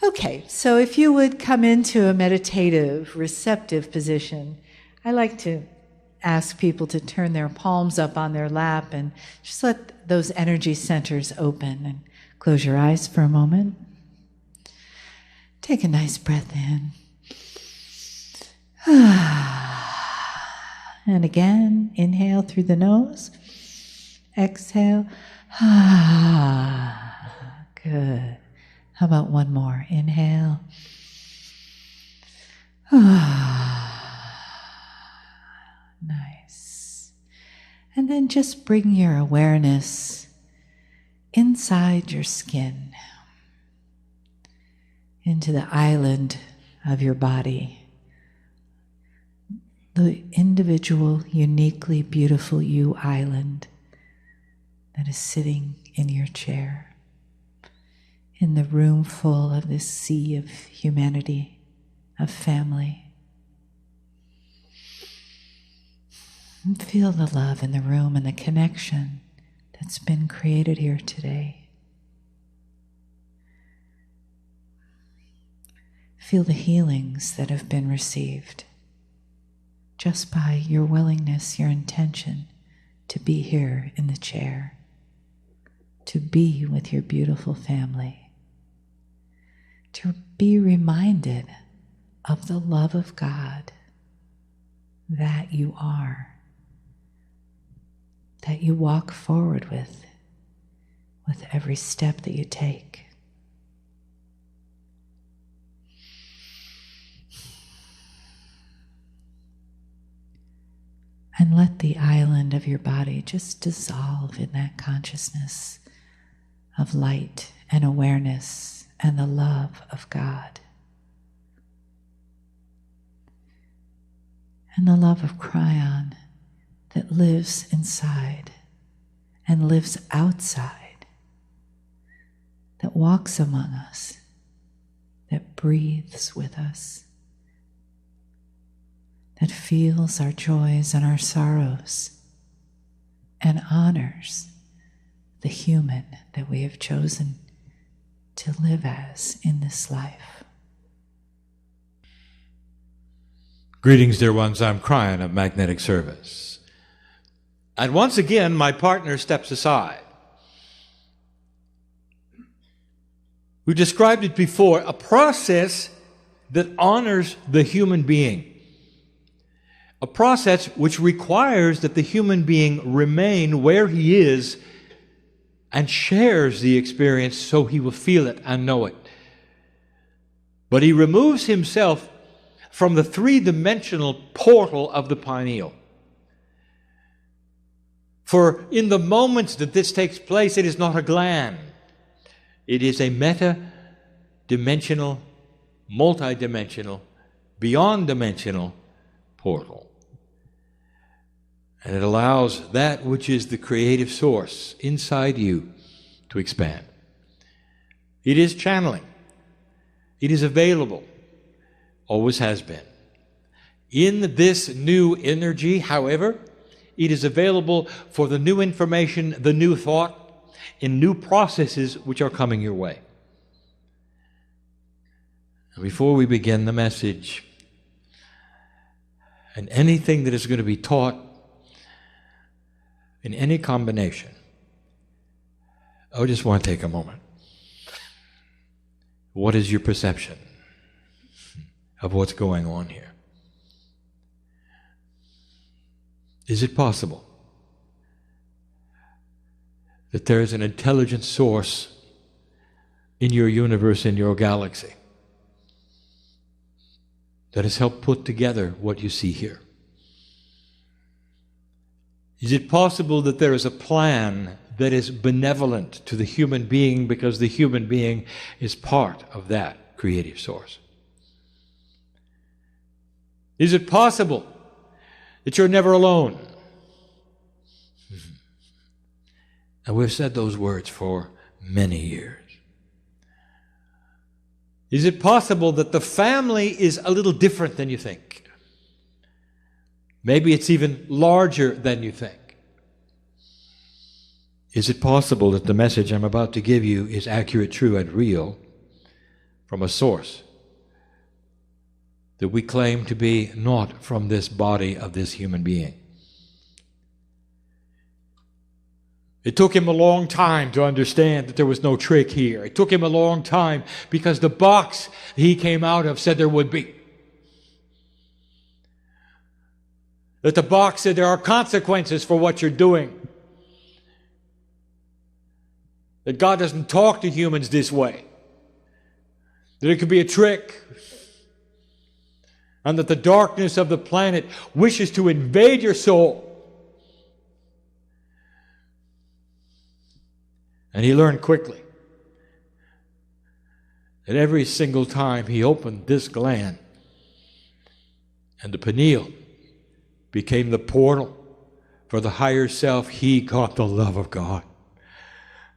Okay, so if you would come into a meditative, receptive position, I like to ask people to turn their palms up on their lap and just let those energy centers open, and close your eyes for a moment. Take a nice breath in. And again, inhale through the nose. Exhale. Good. How about one more? Inhale. Nice. And then just bring your awareness inside your skin, into the island of your body, the individual, uniquely beautiful you island that is sitting in your chair, in the room full of this sea of humanity, of family. And feel the love in the room and the connection that's been created here today. Feel the healings that have been received just by your willingness, your intention to be here in the chair, to be with your beautiful family, to be reminded of the love of God that you are, that you walk forward with every step that you take. And let the island of your body just dissolve in that consciousness of light and awareness and the love of God. And the love of Kryon that lives inside and lives outside, that walks among us, that breathes with us, that feels our joys and our sorrows, and honors the human that we have chosen to live as in this life. Greetings, dear ones. I'm Kryon of Magnetic Service. And once again, my partner steps aside. We described it before, a process that honors the human being. A process which requires that the human being remain where he is and shares the experience so he will feel it and know it. But he removes himself from the three-dimensional portal of the pineal. For in the moments that this takes place, it is not a gland. It is a meta-dimensional, multi-dimensional, beyond-dimensional portal. And it allows that which is the creative source inside you to expand. It is channeling. It is available. Always has been. In this new energy, however, it is available for the new information, the new thought, in new processes which are coming your way. And before we begin the message, and anything that is going to be taught in any combination, I just want to take a moment. What is your perception of what's going on here? Is it possible that there is an intelligent source in your universe, in your galaxy, that has helped put together what you see here? Is it possible that there is a plan that is benevolent to the human being because the human being is part of that creative source? Is it possible that you're never alone? And we've said those words for many years. Is it possible that the family is a little different than you think? Maybe it's even larger than you think. Is it possible that the message I'm about to give you is accurate, true, and real, from a source that we claim to be not from this body of this human being. It took him a long time to understand that there was no trick here. It took him a long time because the box he came out of said there would be. That the box said there are consequences for what you're doing. That God doesn't talk to humans this way. That it could be a trick. And that the darkness of the planet wishes to invade your soul. And he learned quickly that every single time he opened this gland, and the pineal became the portal for the higher self, he got the love of God.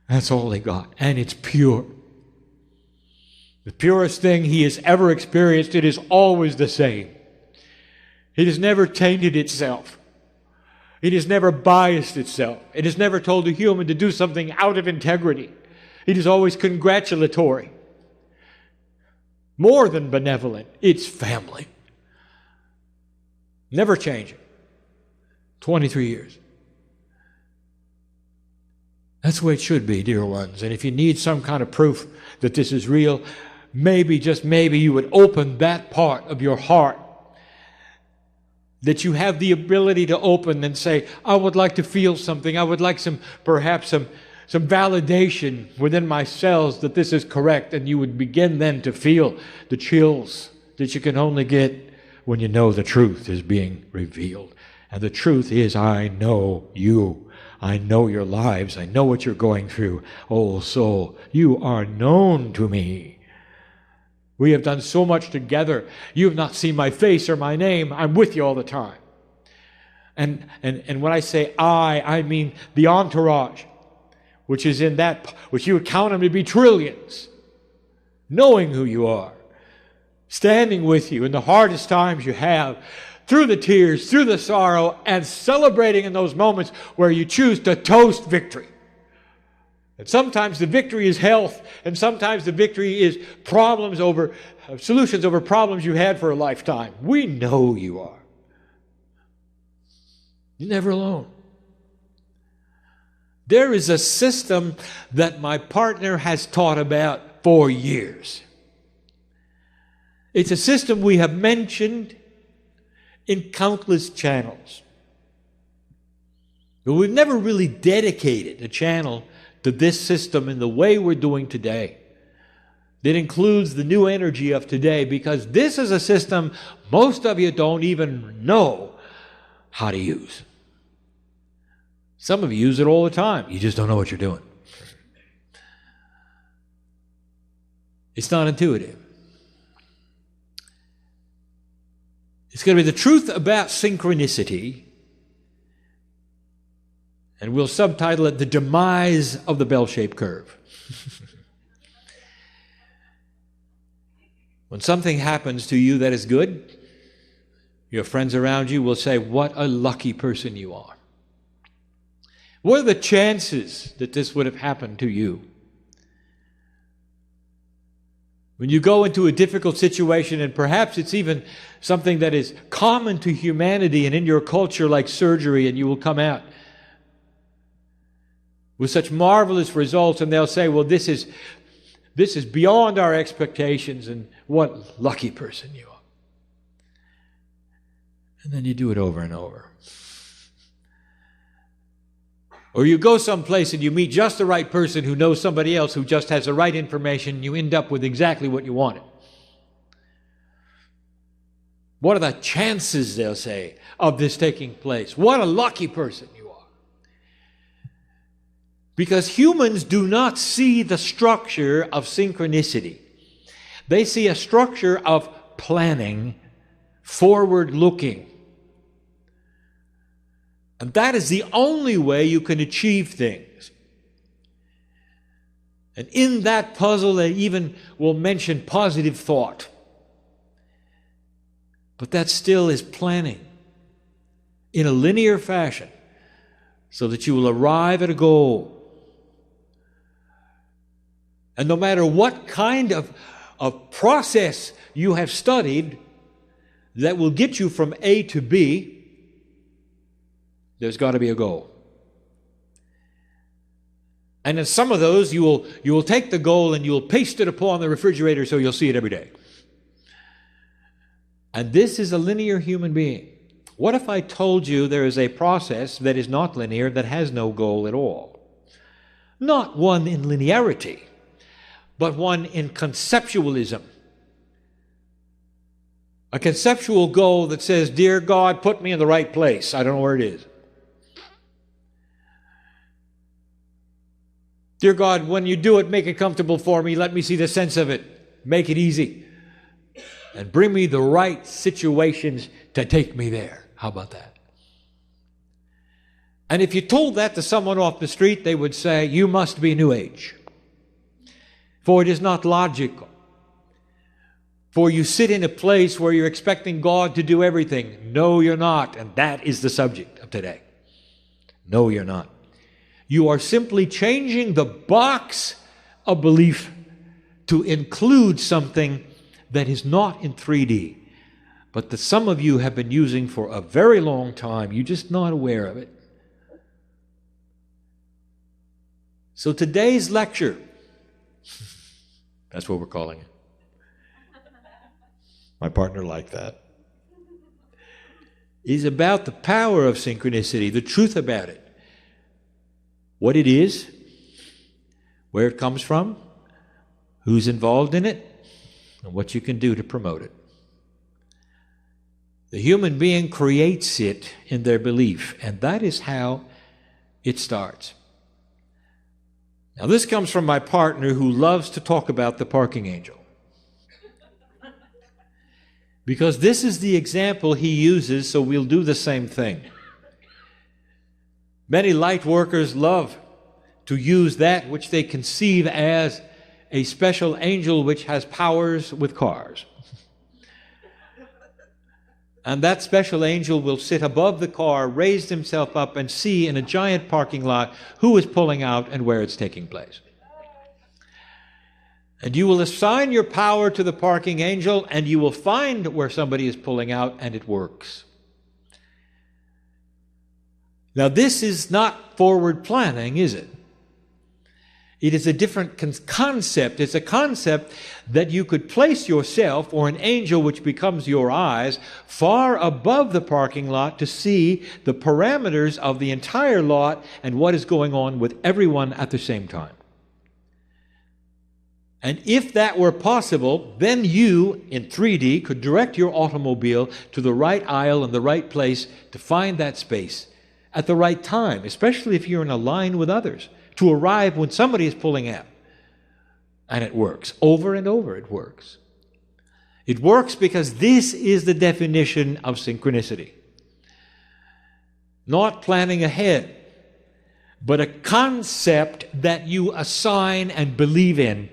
That's all he got. And it's pure. The purest thing he has ever experienced. It is always the same. It has never tainted itself. It has never biased itself. It has never told a human to do something out of integrity. It is always congratulatory. More than benevolent. It's family. Never changing. 23 years. That's the way it should be, dear ones. And if you need some kind of proof that this is real, maybe, just maybe, you would open that part of your heart that you have the ability to open and say, I would like to feel something. I would like perhaps some validation within my cells that this is correct. And you would begin then to feel the chills that you can only get when you know the truth is being revealed. And the truth is, I know you. I know your lives. I know what you're going through. Oh, soul, you are known to me. We have done so much together. You have not seen my face or my name. I'm with you all the time. And when I say I mean the entourage, which is in that, which you would count them to be trillions, knowing who you are, standing with you in the hardest times you have, through the tears, through the sorrow, and celebrating in those moments where you choose to toast victory. And sometimes the victory is health, and sometimes the victory is solutions over problems you had for a lifetime. We know you are. You're never alone. There is a system that my partner has taught about for years. It's a system we have mentioned in countless channels. But we've never really dedicated a channel to this system in the way we're doing today. That includes the new energy of today, because this is a system most of you don't even know how to use. Some of you use it all the time. You just don't know what you're doing. It's not intuitive. It's going to be the truth about synchronicity. And we'll subtitle it The Demise of the Bell-Shaped Curve. When something happens to you that is good, your friends around you will say, what a lucky person you are. What are the chances that this would have happened to you? When you go into a difficult situation, and perhaps it's even something that is common to humanity and in your culture like surgery, and you will come out with such marvelous results, and they'll say, well, this is beyond our expectations, and what lucky person you are. And then you do it over and over. Or you go someplace and you meet just the right person who knows somebody else who just has the right information, and you end up with exactly what you wanted. What are the chances, they'll say, of this taking place? What a lucky person you are. Because humans do not see the structure of synchronicity. They see a structure of planning, forward-looking. And that is the only way you can achieve things. And in that puzzle, they even will mention positive thought. But that still is planning in a linear fashion so that you will arrive at a goal. And no matter what kind of a process you have studied that will get you from A to B, there's got to be a goal. And in some of those, you will take the goal and you'll paste it upon the refrigerator so you'll see it every day. And this is a linear human being. What if I told you there is a process that is not linear, that has no goal at all? Not one in linearity, but one in conceptualism. A conceptual goal that says, dear God, put me in the right place. I don't know where it is. Dear God, when you do it, make it comfortable for me. Let me see the sense of it. Make it easy. And bring me the right situations to take me there. How about that? And if you told that to someone off the street, they would say, you must be New Age. For it is not logical. For you sit in a place where you're expecting God to do everything. No, you're not. And that is the subject of today. No, you're not. You are simply changing the box of belief to include something that is not in 3D, but that some of you have been using for a very long time. You're just not aware of it. So today's lecture, that's what we're calling it. My partner liked that. Is about the power of synchronicity, the truth about it. What it is, where it comes from, who's involved in it, and what you can do to promote it. The human being creates it in their belief, and that is how it starts. Now, this comes from my partner who loves to talk about the parking angel. Because this is the example he uses, so we'll do the same thing. Many light workers love to use that which they conceive as a special angel which has powers with cars. And that special angel will sit above the car, raise himself up, and see in a giant parking lot who is pulling out and where it's taking place. And you will assign your power to the parking angel, and you will find where somebody is pulling out, and it works. Now, this is not forward planning, is it? It is a different concept. It's a concept that you could place yourself, or an angel which becomes your eyes, far above the parking lot to see the parameters of the entire lot and what is going on with everyone at the same time. And if that were possible, then you, in 3D, could direct your automobile to the right aisle and the right place to find that space at the right time, especially if you're in a line with others, to arrive when somebody is pulling out. And it works. Over and over it works. It works because this is the definition of synchronicity. Not planning ahead, but a concept that you assign and believe in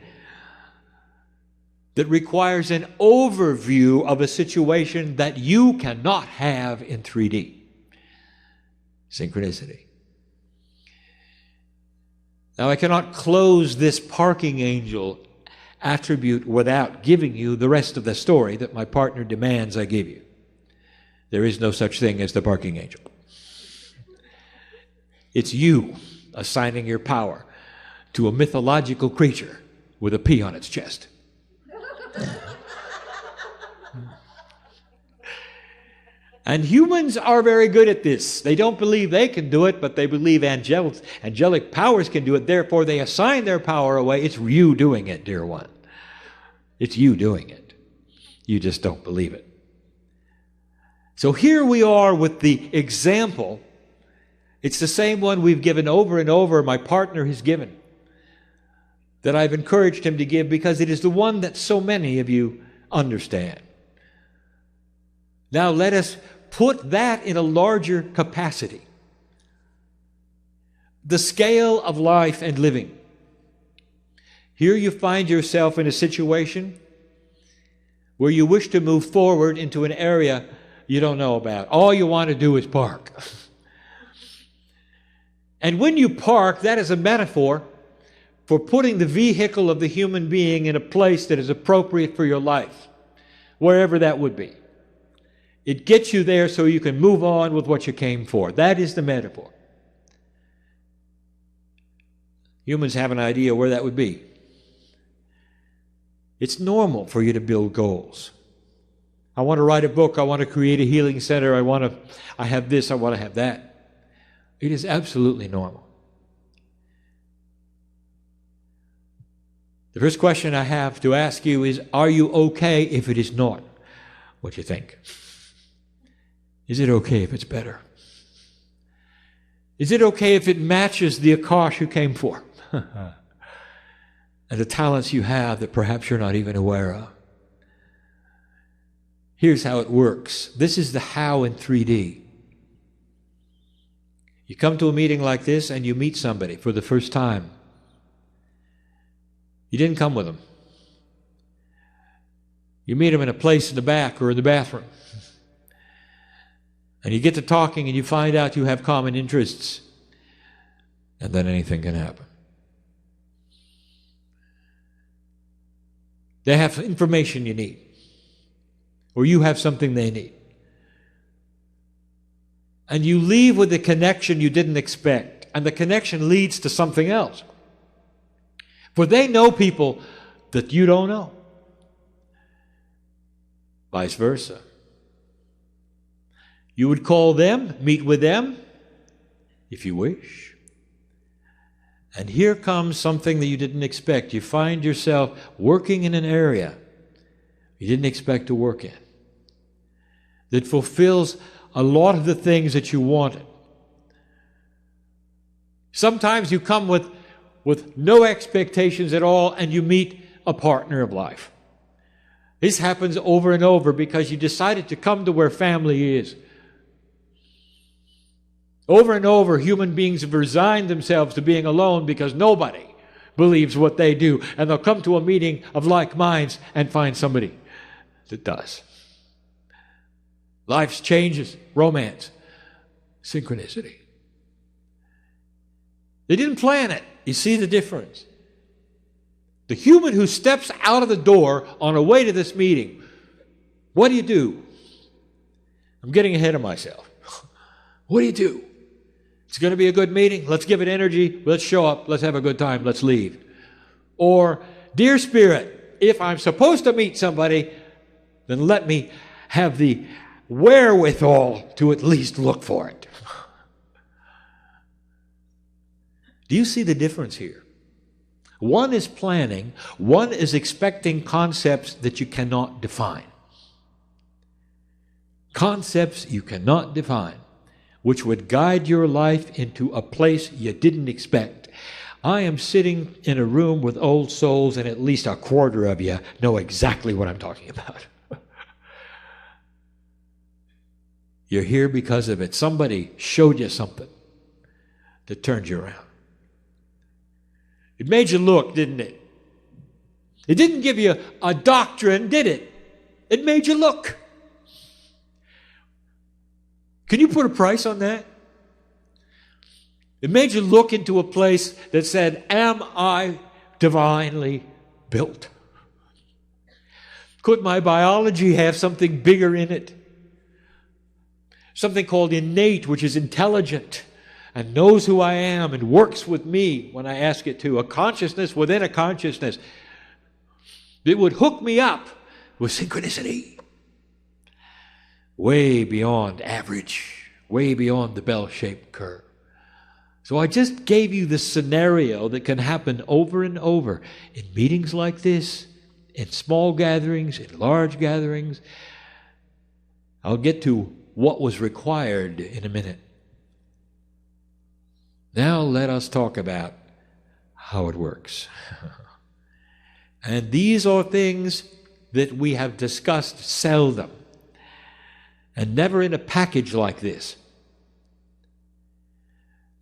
that requires an overview of a situation that you cannot have in 3D. Synchronicity. Now, I cannot close this parking angel attribute without giving you the rest of the story that my partner demands I give you. There is no such thing as the parking angel. It's you assigning your power to a mythological creature with a P on its chest. And humans are very good at this. They don't believe they can do it, but they believe angelic powers can do it. Therefore, they assign their power away. It's you doing it, dear one. It's you doing it. You just don't believe it. So here we are with the example. It's the same one we've given over and over, my partner has given, that I've encouraged him to give because it is the one that so many of you understand. Now let us put that in a larger capacity. The scale of life and living. Here you find yourself in a situation where you wish to move forward into an area you don't know about. All you want to do is park. And when you park, that is a metaphor for putting the vehicle of the human being in a place that is appropriate for your life, wherever that would be. It gets you there so you can move on with what you came for. That is the metaphor. Humans have an idea where that would be. It's normal for you to build goals. I want to write a book. I want to create a healing center. I have this. I want to have that. It is absolutely normal. The first question I have to ask you is, are you okay if it is not what you think? Is it okay if it's better? Is it okay if it matches the akash you came for? And the talents you have that perhaps you're not even aware of. Here's how it works. This is the how in 3D. You come to a meeting like this and you meet somebody for the first time. You didn't come with them. You meet them in a place in the back or in the bathroom. And you get to talking and you find out you have common interests. And then anything can happen. They have information you need. Or you have something they need. And you leave with a connection you didn't expect. And the connection leads to something else. For they know people that you don't know. Vice versa. You would call them, meet with them, if you wish. And here comes something that you didn't expect. You find yourself working in an area you didn't expect to work in, that fulfills a lot of the things that you wanted. Sometimes you come with no expectations at all, and you meet a partner of life. This happens over and over because you decided to come to where family is. Over and over, human beings have resigned themselves to being alone because nobody believes what they do. And they'll come to a meeting of like minds and find somebody that does. Life's changes, romance, synchronicity. They didn't plan it. You see the difference? The human who steps out of the door on a way to this meeting, what do? I'm getting ahead of myself. What do? It's going to be a good meeting. Let's give it energy. Let's show up. Let's have a good time. Let's leave. Or, dear Spirit, if I'm supposed to meet somebody, then let me have the wherewithal to at least look for it. Do you see the difference here? One is planning. One is expecting concepts that you cannot define. Concepts you cannot define, which would guide your life into a place you didn't expect. I am sitting in a room with old souls, and at least a quarter of you know exactly what I'm talking about. You're here because of it. Somebody showed you something that turned you around. It made you look, didn't it? It didn't give you a doctrine, did it? It made you look. Can you put a price on that? It made you look into a place that said, am I divinely built? Could my biology have something bigger in it? Something called innate, which is intelligent and knows who I am and works with me when I ask it to. A consciousness within a consciousness. It would hook me up with synchronicity. Way beyond average. Way beyond the bell-shaped curve. So I just gave you the scenario that can happen over and over in meetings like this, in small gatherings, in large gatherings. I'll get to what was required in a minute. Now let us talk about how it works. And these are things that we have discussed seldom, and never in a package like this.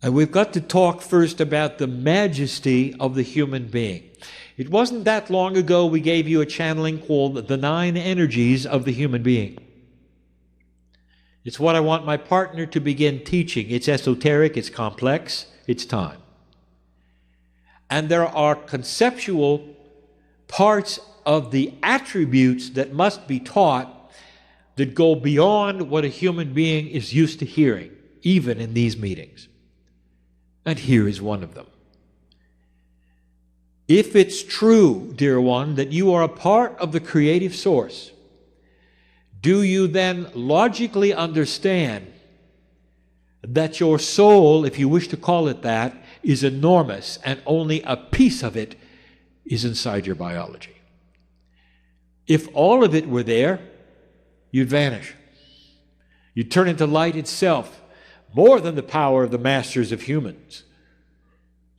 And we've got to talk first about the majesty of the human being. It wasn't that long ago we gave you a channeling called the 9 energies of the human being. It's what I want my partner to begin teaching. It's esoteric, it's complex, it's time. And there are conceptual parts of the attributes that must be taught that go beyond what a human being is used to hearing, even in these meetings. And here is one of them. If it's true, dear one, that you are a part of the creative source, do you then logically understand that your soul, if you wish to call it that, is enormous and only a piece of it is inside your biology? If all of it were there, you'd vanish. You'd turn into light itself, more than the power of the masters of humans.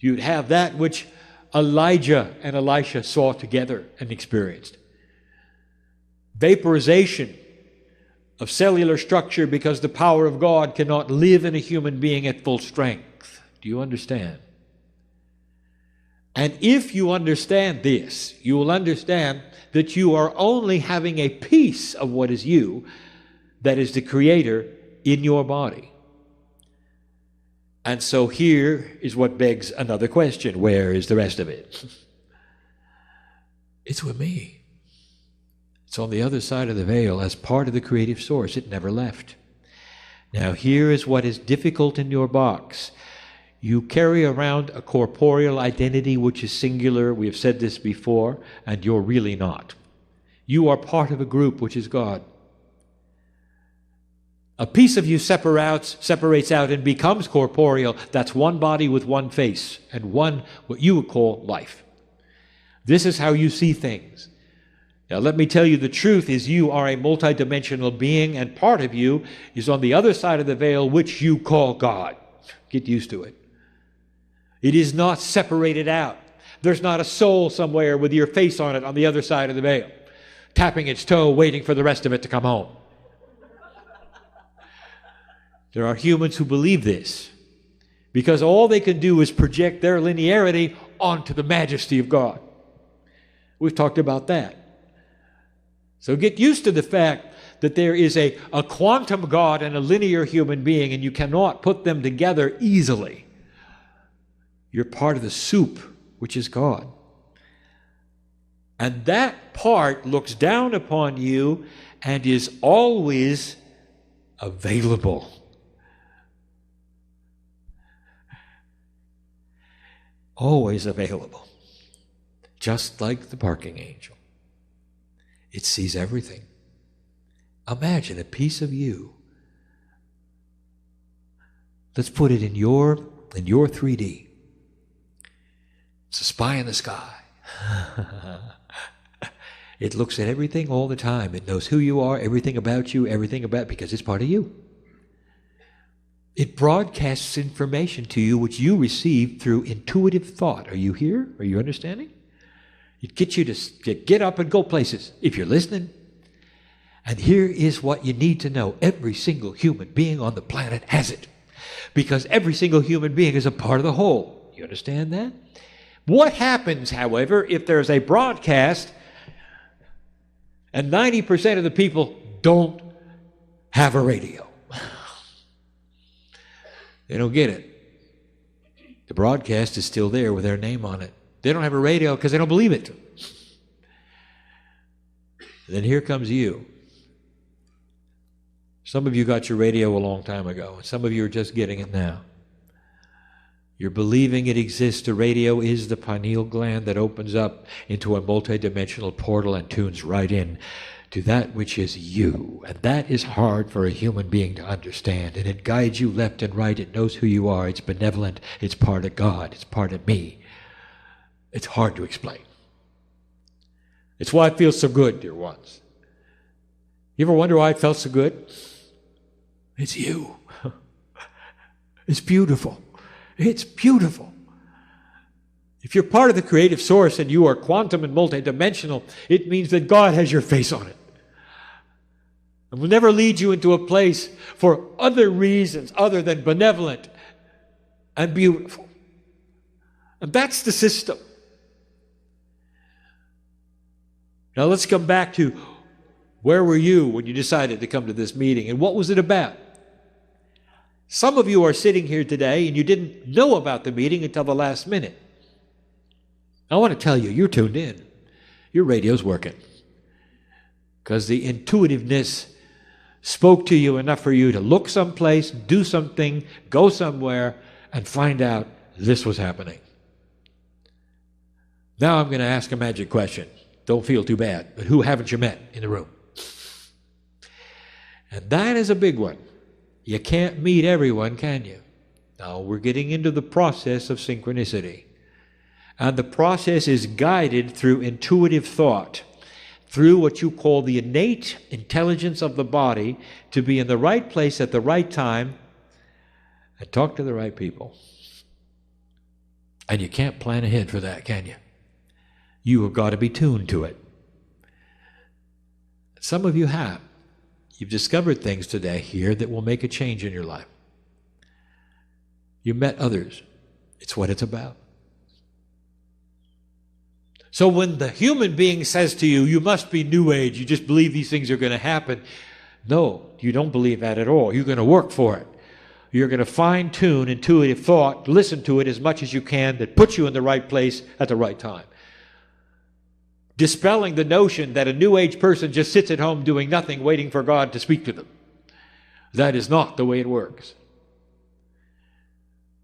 You'd have that which Elijah and Elisha saw together and experienced. Vaporization of cellular structure because the power of God cannot live in a human being at full strength. Do you understand? And if you understand this, you will understand that you are only having a piece of what is you, that is the Creator, in your body. And so here is what begs another question. Where is the rest of it? It's with me. It's on the other side of the veil as part of the creative source. It never left. Now here is what is difficult in your box. You carry around a corporeal identity which is singular. We have said this before, and you're really not. You are part of a group which is God. A piece of you separates out and becomes corporeal. That's one body with one face and one, what you would call, life. This is how you see things. Now let me tell you, the truth is you are a multidimensional being, and part of you is on the other side of the veil, which you call God. Get used to it. It is not separated out. There's not a soul somewhere with your face on it on the other side of the veil, tapping its toe, waiting for the rest of it to come home. There are humans who believe this because all they can do is project their linearity onto the majesty of God. We've talked about that. So get used to the fact that there is a quantum God and a linear human being, and you cannot put them together easily. You're part of the soup, which is God. And that part looks down upon you and is always available. Always available. Just like the parking angel. It sees everything. Imagine a piece of you. Let's put it in your 3D. It's a spy in the sky. It looks at everything all the time. It knows who you are, everything about you, because it's part of you. It broadcasts information to you which you receive through intuitive thought. Are you here? Are you understanding? It gets you to get up and go places if you're listening. And here is what you need to know. Every single human being on the planet has it. Because every single human being is a part of the whole. You understand that? What happens, however, if there's a broadcast and 90% of the people don't have a radio? They don't get it. The broadcast is still there with their name on it. They don't have a radio because they don't believe it. Then here comes you. Some of you got your radio a long time ago, and some of you are just getting it now. You're believing it exists. The radio is the pineal gland that opens up into a multidimensional portal and tunes right in to that which is you. And that is hard for a human being to understand. And it guides you left and right. It knows who you are. It's benevolent. It's part of God. It's part of me. It's hard to explain. It's why it feels so good, dear ones. You ever wonder why it felt so good? It's you. It's beautiful. It's beautiful. If you're part of the creative source and you are quantum and multidimensional, it means that God has your face on it. And will never lead you into a place for other reasons other than benevolent and beautiful. And that's the system. Now let's come back to where were you when you decided to come to this meeting, and what was it about? Some of you are sitting here today and you didn't know about the meeting until the last minute. I want to tell you, you're tuned in. Your radio's working. Because the intuitiveness spoke to you enough for you to look someplace, do something, go somewhere, and find out this was happening. Now I'm going to ask a magic question. Don't feel too bad, but who haven't you met in the room? And that is a big one. You can't meet everyone, can you? Now we're getting into the process of synchronicity. And the process is guided through intuitive thought, through what you call the innate intelligence of the body to be in the right place at the right time and talk to the right people. And you can't plan ahead for that, can you? You have got to be tuned to it. Some of you have. You've discovered things today here that will make a change in your life. You met others. It's what it's about. So when the human being says to you, you must be New Age, you just believe these things are going to happen. No, you don't believe that at all. You're going to work for it. You're going to fine-tune intuitive thought, listen to it as much as you can, that puts you in the right place at the right time. Dispelling the notion that a New Age person just sits at home doing nothing, waiting for God to speak to them. That is not the way it works.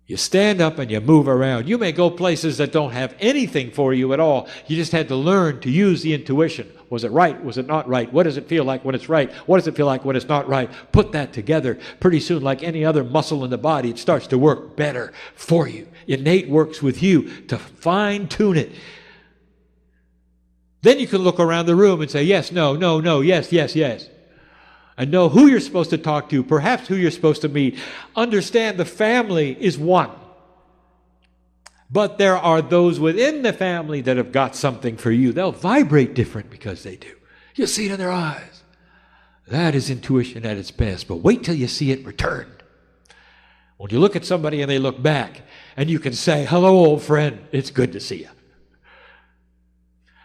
You stand up and you move around. You may go places that don't have anything for you at all. You just had to learn to use the intuition. Was it right? Was it not right? What does it feel like when it's right? What does it feel like when it's not right? Put that together. Pretty soon, like any other muscle in the body, it starts to work better for you. Innate works with you to fine-tune it. Then you can look around the room and say, yes, no, no, no, yes, yes, yes. And know who you're supposed to talk to, perhaps who you're supposed to meet. Understand the family is one. But there are those within the family that have got something for you. They'll vibrate different because they do. You'll see it in their eyes. That is intuition at its best. But wait till you see it returned. When you look at somebody and they look back, and you can say, hello, old friend, it's good to see you.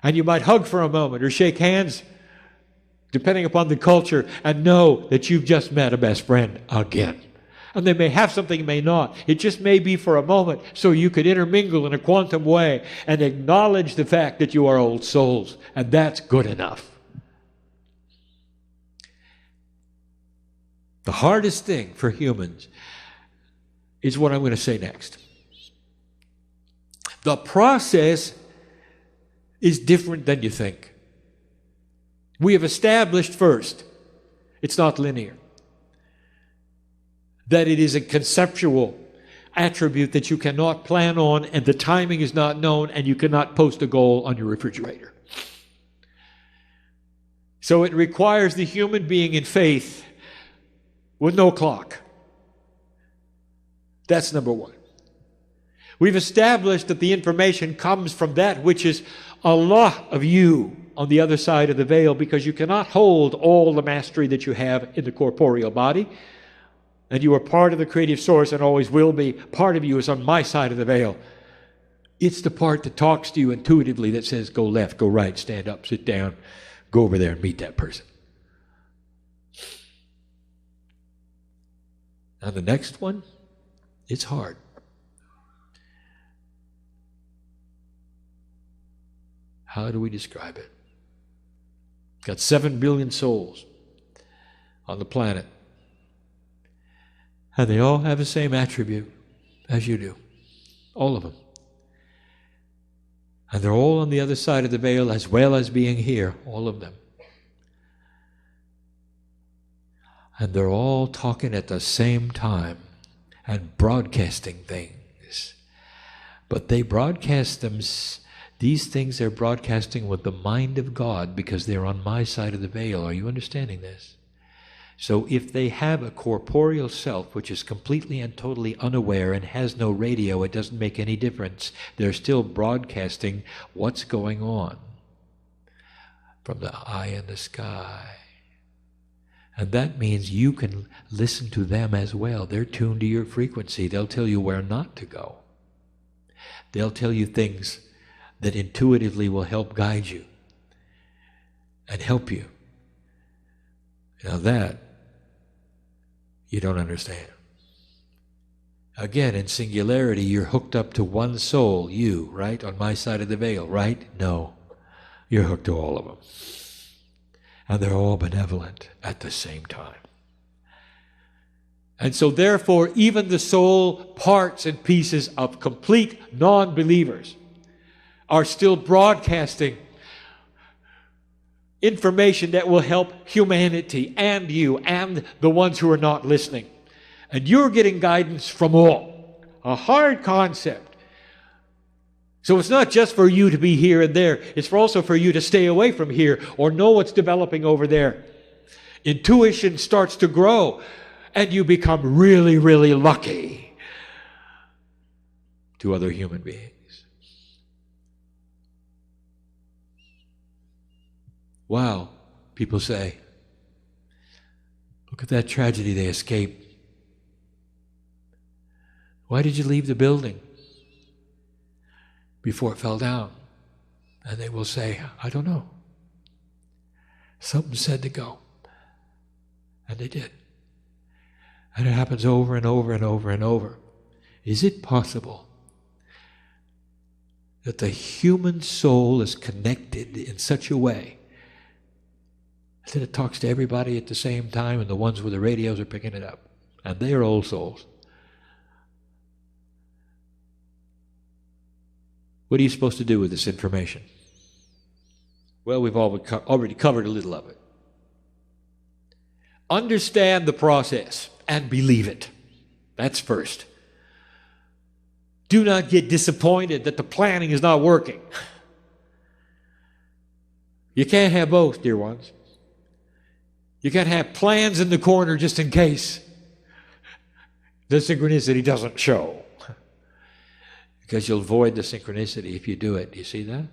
And you might hug for a moment or shake hands, depending upon the culture, and know that you've just met a best friend again. And they may have something, may not. It just may be for a moment so you could intermingle in a quantum way and acknowledge the fact that you are old souls. And that's good enough. The hardest thing for humans is what I'm going to say next. The process is different than you think. We have established first, it's not linear. That it is a conceptual attribute that you cannot plan on, and the timing is not known, and you cannot post a goal on your refrigerator. So it requires the human being in faith with no clock. That's number one. We've established that the information comes from that which is a lot of you on the other side of the veil, because you cannot hold all the mastery that you have in the corporeal body. And you are part of the creative source and always will be. Part of you is on my side of the veil. It's the part that talks to you intuitively that says, go left, go right, stand up, sit down, go over there and meet that person. Now the next one, it's hard. How do we describe it? Got 7 billion souls on the planet. And they all have the same attribute as you do. All of them. And they're all on the other side of the veil as well as being here. All of them. And they're all talking at the same time and broadcasting things. But they broadcast them. These things they're broadcasting with the mind of God because they're on my side of the veil. Are you understanding this? So if they have a corporeal self which is completely and totally unaware and has no radio, it doesn't make any difference. They're still broadcasting what's going on from the eye in the sky. And that means you can listen to them as well. They're tuned to your frequency. They'll tell you where not to go. They'll tell you things that intuitively will help guide you and help you. Now that you don't understand. Again, in singularity, you're hooked up to one soul, you, right? On my side of the veil, right? No. You're hooked to all of them. And they're all benevolent at the same time. And so therefore, even the soul parts and pieces of complete non-believers are still broadcasting information that will help humanity and you and the ones who are not listening. And you're getting guidance from all. A hard concept. So it's not just for you to be here and there. It's also for you to stay away from here or know what's developing over there. Intuition starts to grow and you become really, really lucky to other human beings. Wow, people say, look at that tragedy they escaped. Why did you leave the building before it fell down? And they will say, I don't know. Something said to go. And they did. And it happens over and over and over and over. Is it possible that the human soul is connected in such a way that it talks to everybody at the same time and the ones with the radios are picking it up? And they are old souls. What are you supposed to do with this information? Well, we've already covered a little of it. Understand the process and believe it. That's first. Do not get disappointed that the planning is not working. You can't have both, dear ones. You can't have plans in the corner just in case the synchronicity doesn't show. Because you'll avoid the synchronicity if you do it. Do you see that?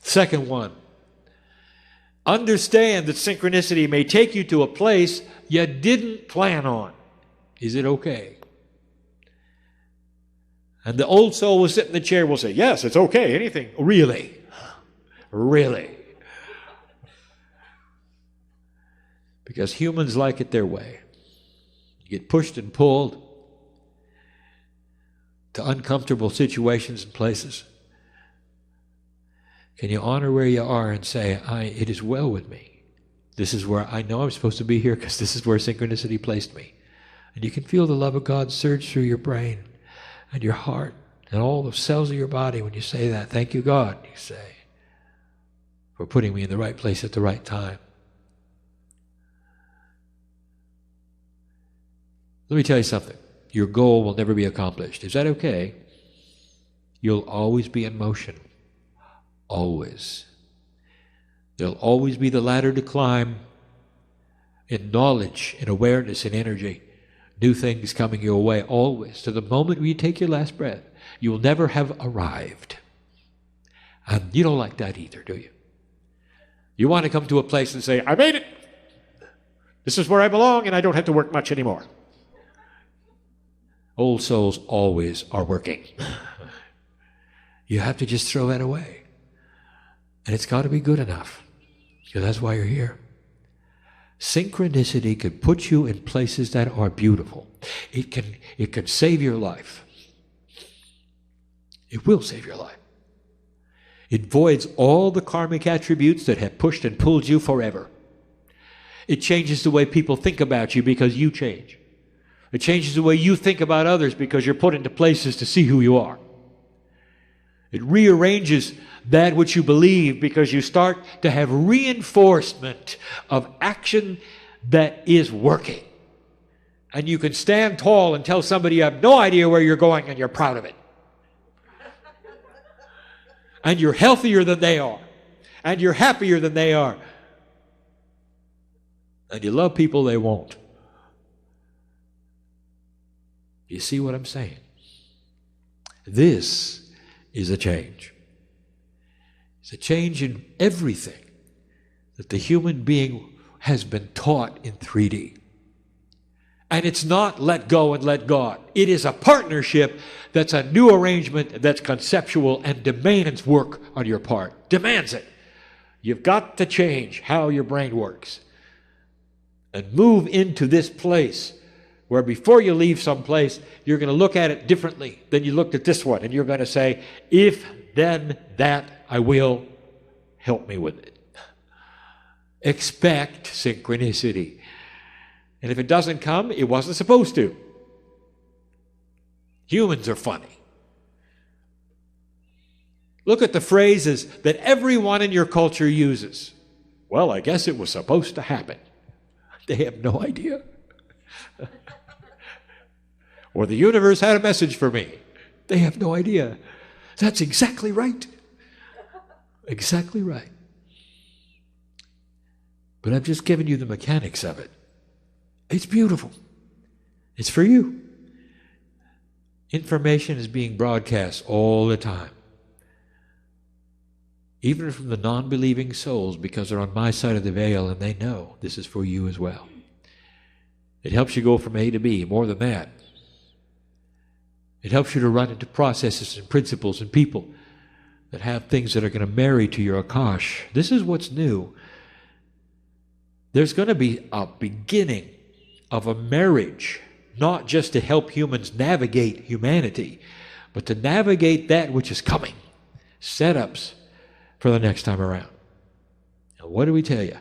Second one. Understand that synchronicity may take you to a place you didn't plan on. Is it okay? And the old soul will sit in the chair will say, yes, it's okay, anything. Really? Really? Because humans like it their way. You get pushed and pulled to uncomfortable situations and places. Can you honor where you are and say, it is well with me. This is where I know I'm supposed to be here because this is where synchronicity placed me. And you can feel the love of God surge through your brain and your heart and all the cells of your body when you say that. Thank you, God, you say, for putting me in the right place at the right time. Let me tell you something. Your goal will never be accomplished. Is that okay? You'll always be in motion. Always. There'll always be the ladder to climb in knowledge, in awareness, in energy. New things coming your way, always. To the moment where you take your last breath, you will never have arrived. And you don't like that either, do you? You want to come to a place and say, I made it. This is where I belong and I don't have to work much anymore. Old souls always are working. You have to just throw that away. And it's got to be good enough. Because that's why you're here. Synchronicity can put you in places that are beautiful. It can save your life. It will save your life. It voids all the karmic attributes that have pushed and pulled you forever. It changes the way people think about you because you change. It changes the way you think about others because you're put into places to see who you are. It rearranges that which you believe because you start to have reinforcement of action that is working. And you can stand tall and tell somebody you have no idea where you're going and you're proud of it. And you're healthier than they are. And you're happier than they are. And you love people they won't. You see what I'm saying? This is a change. It's a change in everything that the human being has been taught in 3D. And it's not let go and let God. It is a partnership that's a new arrangement that's conceptual and demands work on your part. Demands it. You've got to change how your brain works and move into this place where before you leave someplace, you're going to look at it differently than you looked at this one. And you're going to say, if then that, I will, help me with it. Expect synchronicity. And if it doesn't come, it wasn't supposed to. Humans are funny. Look at the phrases that everyone in your culture uses. Well, I guess it was supposed to happen. They have no idea. Or the universe had a message for me. They have no idea. That's exactly right. Exactly right. But I've just given you the mechanics of it. It's beautiful. It's for you. Information is being broadcast all the time. Even from the non-believing souls, because they're on my side of the veil and they know this is for you as well. It helps you go from A to B. More than that, it helps you to run into processes and principles and people that have things that are going to marry to your Akash. This is what's new. There's going to be a beginning of a marriage, not just to help humans navigate humanity, but to navigate that which is coming. Setups for the next time around. And what did we tell you?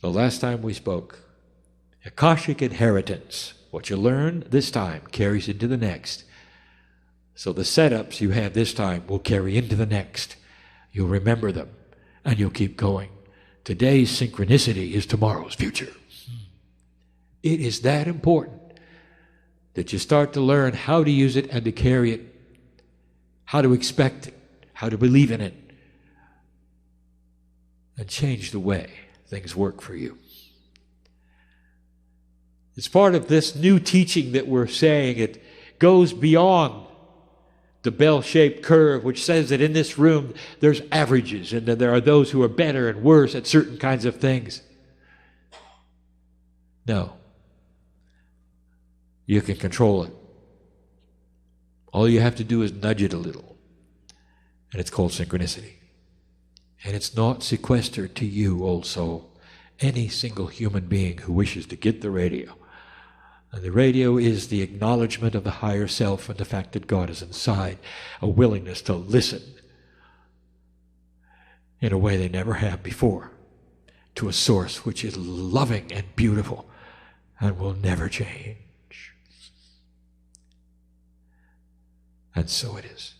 The last time we spoke, Akashic inheritance. What you learn this time carries into the next. So the setups you have this time will carry into the next. You'll remember them, and you'll keep going. Today's synchronicity is tomorrow's future. It is that important that you start to learn how to use it and to carry it, how to expect it, how to believe in it, and change the way things work for you. It's part of this new teaching that we're saying. It goes beyond the bell-shaped curve, which says that in this room there's averages and that there are those who are better and worse at certain kinds of things. No. You can control it. All you have to do is nudge it a little. And it's called synchronicity. And it's not sequestered to you, old soul. Any single human being who wishes to get the radio. And the radio is the acknowledgement of the higher self and the fact that God is inside, a willingness to listen in a way they never have before to a source which is loving and beautiful and will never change. And so it is.